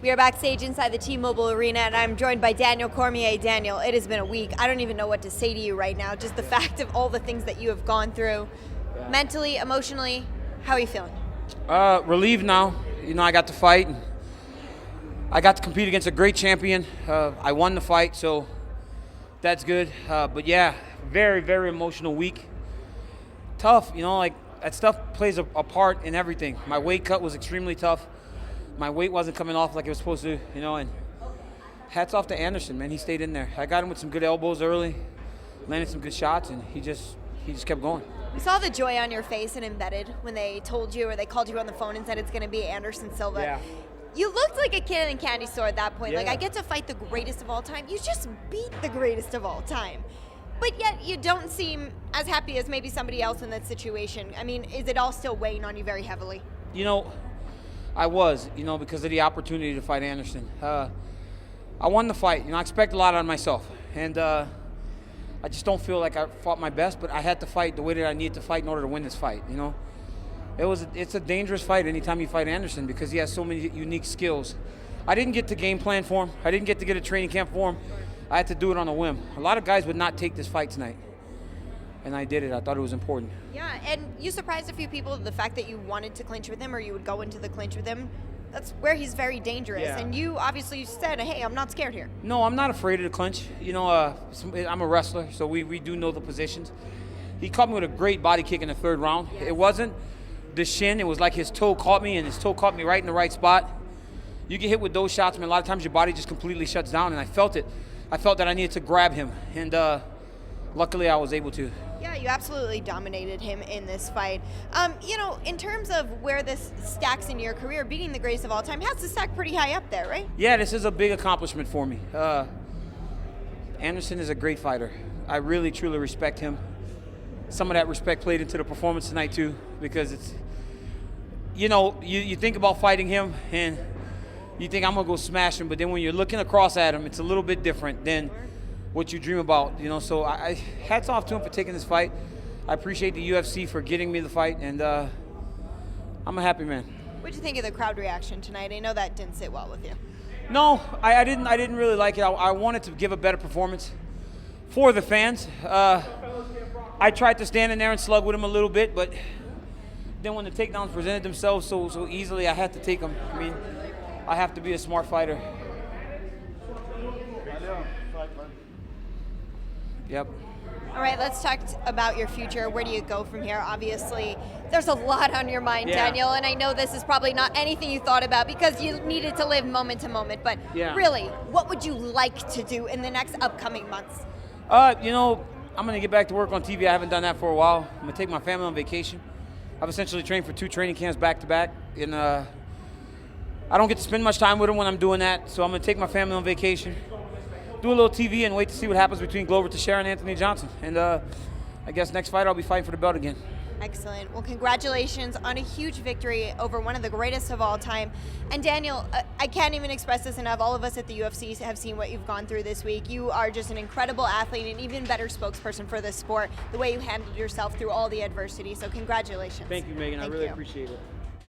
We are backstage inside the T-Mobile Arena, and I'm joined by Daniel Cormier. Daniel, it has been a week. I don't even know what to say to you right now. Just the fact of all the things that you have gone through, mentally, emotionally. How are you feeling? Relieved now. You know, I got to fight. And I got to compete against a great champion. I won the fight, so that's good. But yeah, very, very emotional week. Tough, you know, like that stuff plays a part in everything. My weight cut was extremely tough. My weight wasn't coming off like it was supposed to, you know, and hats off to Anderson, man. He stayed in there. I got him with some good elbows early, landed some good shots, and he just kept going. We saw the joy on your face and embedded when they told you or they called you on the phone and said it's going to be Anderson Silva. Yeah. You looked like a kid in a candy store at that point. Yeah. Like, I get to fight the greatest of all time. You just beat the greatest of all time. But yet you don't seem as happy as maybe somebody else in that situation. I mean, is it all still weighing on you very heavily? You know, I was, you know, because of the opportunity to fight Anderson. I won the fight. You know, I expect a lot out of myself. And I just don't feel like I fought my best, but I had to fight the way that I needed to fight in order to win this fight, you know. It's a dangerous fight anytime you fight Anderson because he has so many unique skills. I didn't get to game plan for him. I didn't get to get a training camp for him. I had to do it on a whim. A lot of guys would not take this fight tonight, and I did it. I thought it was important. Yeah, and you surprised a few people the fact that you wanted to clinch with him or you would go into the clinch with him. That's where he's very dangerous. Yeah. And you obviously said, hey, I'm not scared here. No, I'm not afraid of the clinch. You know, I'm a wrestler, so we do know the positions. He caught me with a great body kick in the third round. Yes. It wasn't the shin. It was like his toe caught me, and his toe caught me right in the right spot. You get hit with those shots, man, a lot of times your body just completely shuts down, and I felt it. I felt that I needed to grab him, and luckily I was able to. Yeah, you absolutely dominated him in this fight. You know, in terms of where this stacks in your career, beating the greatest of all time has to stack pretty high up there, right? Yeah, this is a big accomplishment for me. Anderson is a great fighter. I really, truly respect him. Some of that respect played into the performance tonight, too, because it's, you know, you think about fighting him, and you think I'm going to go smash him, but then when you're looking across at him, it's a little bit different than what you dream about, you know. So I hats off to him for taking this fight. I appreciate the UFC for getting me the fight, and I'm a happy man. What did you think of the crowd reaction tonight? I know that didn't sit well with you. No, I didn't really like it. I wanted to give a better performance for the fans. I tried to stand in there and slug with him a little bit, but then when the takedowns presented themselves so easily, I had to take them. I mean, I have to be a smart fighter. Yep. All right, let's talk about your future. Where do you go from here? Obviously, there's a lot on your mind, Yeah. Daniel, and I know this is probably not anything you thought about because you needed to live moment to moment, but Yeah. really, what would you like to do in the next upcoming months? You know, I'm going to get back to work on TV. I haven't done that for a while. I'm going to take my family on vacation. I've essentially trained for 2 training camps back to back, and I don't get to spend much time with them when I'm doing that, so I'm going to take my family on vacation, do a little TV, and wait to see what happens between Glover Teixeira and Anthony Johnson. And I guess next fight I'll be fighting for the belt again. Excellent. Well, congratulations on a huge victory over one of the greatest of all time. And Daniel, I can't even express this enough. All of us at the UFC have seen what you've gone through this week. You are just an incredible athlete and even better spokesperson for this sport, the way you handled yourself through all the adversity. So congratulations. Thank you, Megan. Thank I really you. appreciate it.